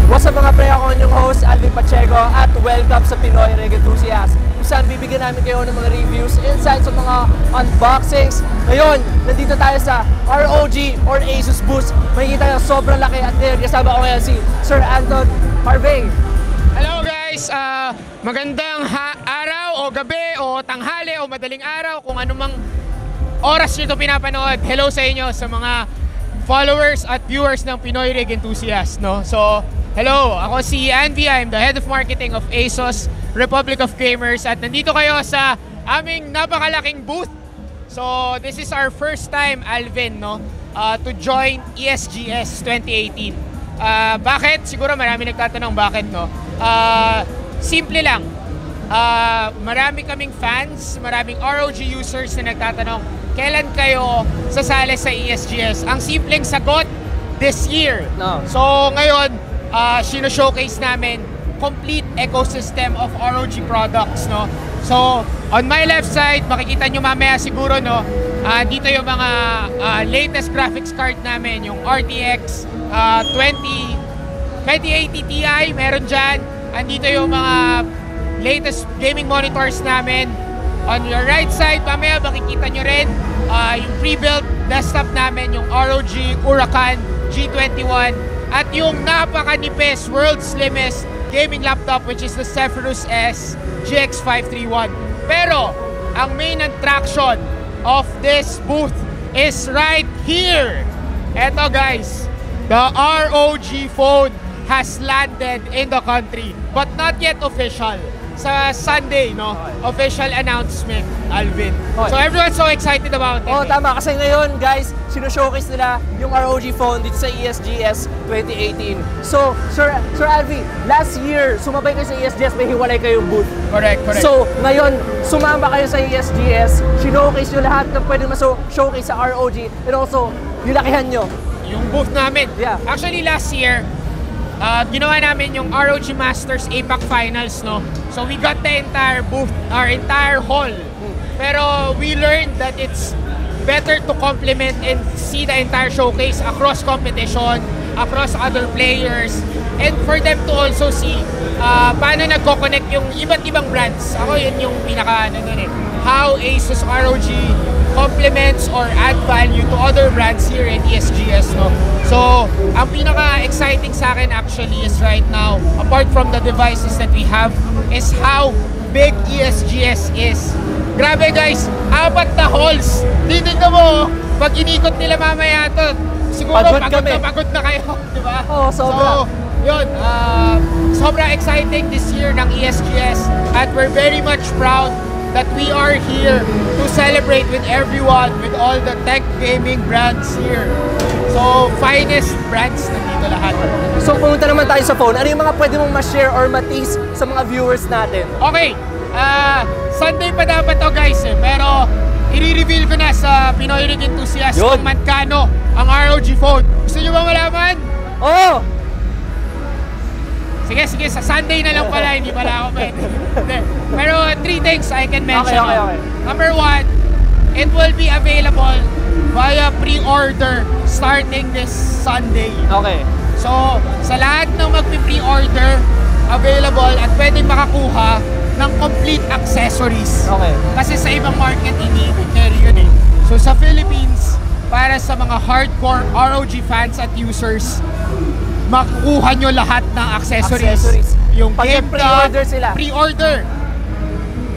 What's up mga pre, ako yung host, Alvin Pacheco, at welcome sa Pinoy Rig Enthusiasts, kung saan bibigyan namin kayo ng mga reviews, insights sa mga unboxings. Ngayon, nandito tayo sa ROG or ASUS Booth. Makikita nyo sobrang laki at kasama ko ngayon si Sir Anton Harvey. Hello guys! Magandang araw o gabi o tanghali o madaling araw kung anumang oras nyo ito pinapanood. Hello sa inyo sa mga followers at viewers ng Pinoy Rig Enthusiasts, no? So, hello, ako si Andy. I'm the head of marketing of ASUS Republic of Gamers at nandito kayo sa aming napakalaking booth. So, this is our first time, Alvin, no, to join ESGS 2018. Bakit? Siguro marami nagtatanong bakit, no? Simple lang. Marami kaming fans, maraming ROG users na nagtatanong, kailan kayo sasali sa ESGS? Ang simpleng sagot, this year. No. So ngayon, sino-showcase namin complete ecosystem of ROG products, no? So on my left side, makikita nyo mamaya siguro, no, dito yung mga latest graphics card namin, yung RTX 2080 Ti, meron dyan. Andito yung mga latest gaming monitors namin. On your right side, mamaya makikita nyo rin yung pre-built desktop namin, yung ROG Huracan G21, at yung napaka-nipis, world's slimmest gaming laptop, which is the Zephyrus S GX531. Pero, ang main attraction of this booth is right here. Eto guys, the ROG Phone has landed in the country, but not yet official. Sa Sunday, no? Official announcement, Alvin. So everyone's so excited about it. Oh, tama. Kasi ngayon, guys, sino-showcase nila yung ROG Phone dito sa ESGS 2018. So, Sir Alvin, last year, sumabay kayo sa ESGS, may hiwalay kayong booth. Correct. So, ngayon, sumama kayo sa ESGS, sinokase nyo lahat ng pwede showcase sa ROG, and also, nilakihan nyo. Yung booth namin. Yeah. Actually, last year, ginawa namin yung ROG Masters APAC Finals, no? So we got the entire booth, our entire hall. Pero we learned that it's better to complement and see the entire showcase across competition, across other players, and for them to also see paano nagko-connect yung iba't ibang brands. Ako yun yung pinaka how ASUS ROG complements or add value to other brands here in ESGS, no? So, ang pinaka-exciting sa akin actually is right now, apart from the devices that we have, is how big ESGS is. Grabe guys, 4 na halls. Tingnan mo, pag inikot nila mamaya ito, siguro pagod na kayo, di ba? Oo, sobra. So, yun, sobra exciting this year ng ESGS, at we're very much proud that we are here to celebrate with everyone, with all the tech gaming brands here. So, finest brands nandito lahat. So, pumunta naman tayo sa phone. Ano yung mga pwede mong ma-share or ma-tease sa mga viewers natin? Okay, Sunday pa dapat to guys, pero i-reveal ko na sa Pinoy Rig Enthusiasts kung magkano ang ROG Phone. Gusto nyo ba malaman? Oo! Sige, sa Sunday na lang pala, hindi pala ako pwede. Pero 3 things I can mention. Okay. Number 1, it will be available via pre-order starting this Sunday. Okay. So, sa lahat ng magpi-pre-order, available at pwedeng makakuha ng complete accessories. Okay. Kasi sa ibang market, hindi carry yun eh. So, sa Philippines, para sa mga hardcore ROG fans at users, makukuha nyo lahat ng accessories. Yung game pre-order sila. Pre-order.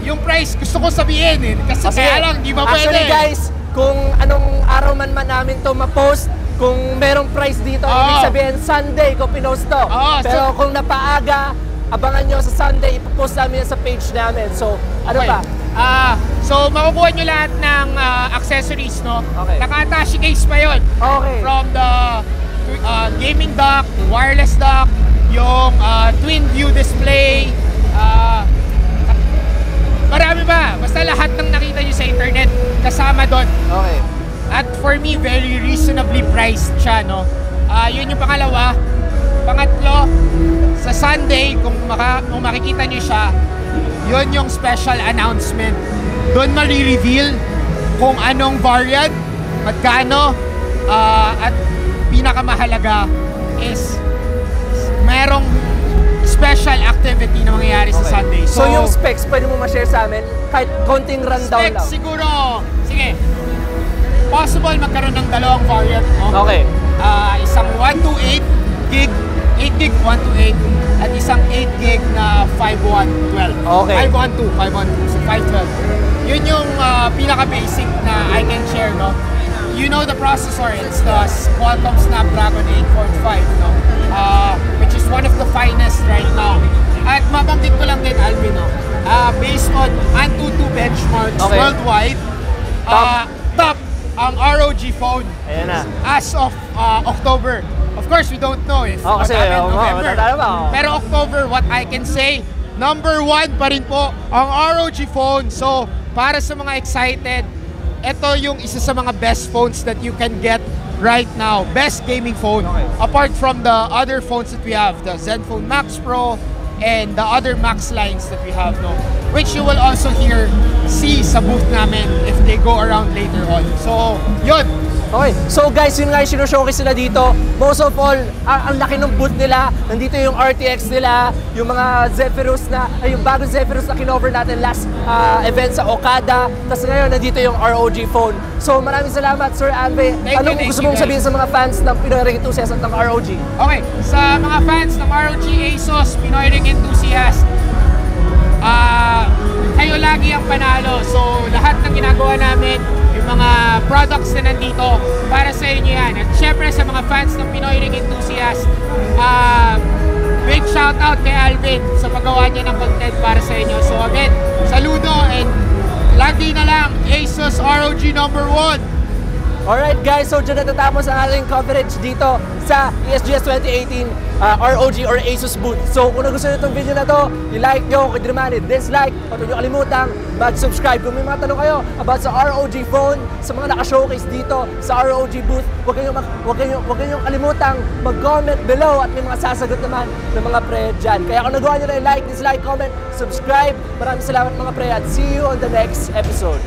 Yung price, gusto ko sabihin eh. Kasi kaya lang, di ba pwede? Actually guys, kung anong araw man namin to ma-post, kung merong price dito, ibig sabihin Sunday ko pinost to. Pero kung napaaga, abangan nyo sa Sunday, ipopost namin yan sa page namin. So, ano pa? So, makukuha nyo lahat ng accessories, no? Okay. Naka-attache case pa yun. Okay. From the gaming dock, wireless dock, yung twin view display, marami ba? Basta lahat ng nakita nyo sa internet, kasama doon. Okay. At for me, very reasonably priced siya, no? Yun yung pangalawa. Pangatlo, sa Sunday, kung makikita nyo siya, yun yung special announcement. Doon mali-reveal kung anong variant, magkano, at pinakamahalaga is merong special activity na mangyayari sa Sunday. So yung specs, pwede mo ma-share sa amin? Kahit konting rundown lang. Specs siguro, sige. Possible magkaroon ng dalawang variant. No? Okay. Isang 128 gig, 8 gig 128, at isang 8 gig na 5112. Okay. 512. So 512. Yun yung pinaka-basic na I can share, no? You know the processor, it's the Qualcomm Snapdragon 845, no? Which is one of the finest right now. At mabanggit ko lang din, Alvin, no? Based on Antutu benchmarks worldwide, top ang ROG Phone. Ayan na. As of October. Of course, we don't know if what kasi, happened November. Pero October, what I can say, number 1 pa rin po ang ROG Phone. So, para sa mga excited, ito yung isa sa mga best phones that you can get right now. Best gaming phone. Okay. Apart from the other phones that we have, the Zenfone Max Pro and the other Max lines that we have, no? Which you will also see sa booth namin if they go around later on. So, yun. Okay, so guys, yun nga yung sinashowcase nila dito. Most of all, ang laki ng booth nila. Nandito yung RTX nila, yung mga Zephyrus yung bagong Zephyrus na kinover natin last event sa Okada. Tapos ngayon, nandito yung ROG Phone. So maraming salamat, Sir Ambe. Anong gusto mong sabihin sa mga fans ng Pinoy Rig Enthusiasts at ng ROG? Okay, sa mga fans ng ROG, ASUS, Pinoy Rig Enthusiasts, kayo lagi ang panalo. So lahat ng ginagawa namin, yung mga products na nandito, para sa inyo yan. At syempre sa mga fans ng Pinoy Rig Enthusiasts, big shout out kay Alvin sa paggawa niya ng content para sa inyo. So again, saludo and lagi na lang ASUS ROG number 1. Alright guys, so dyan natatapos ang ating coverage dito sa ESGS 2018 ROG or ASUS Booth. So kung nagustuhan nyo itong video na to, i-like nyo, kung di naman i-dislike, at huwag nyo kalimutang mag-subscribe. Kung may mga tanong kayo about sa ROG Phone, sa mga naka-showcase dito sa ROG Booth, huwag kayong kalimutang mag-comment below at may mga sasagot naman ng mga pre dyan. Kaya kung nagawa nyo na i-like, dislike, comment, subscribe. Maraming salamat mga pre at see you on the next episode.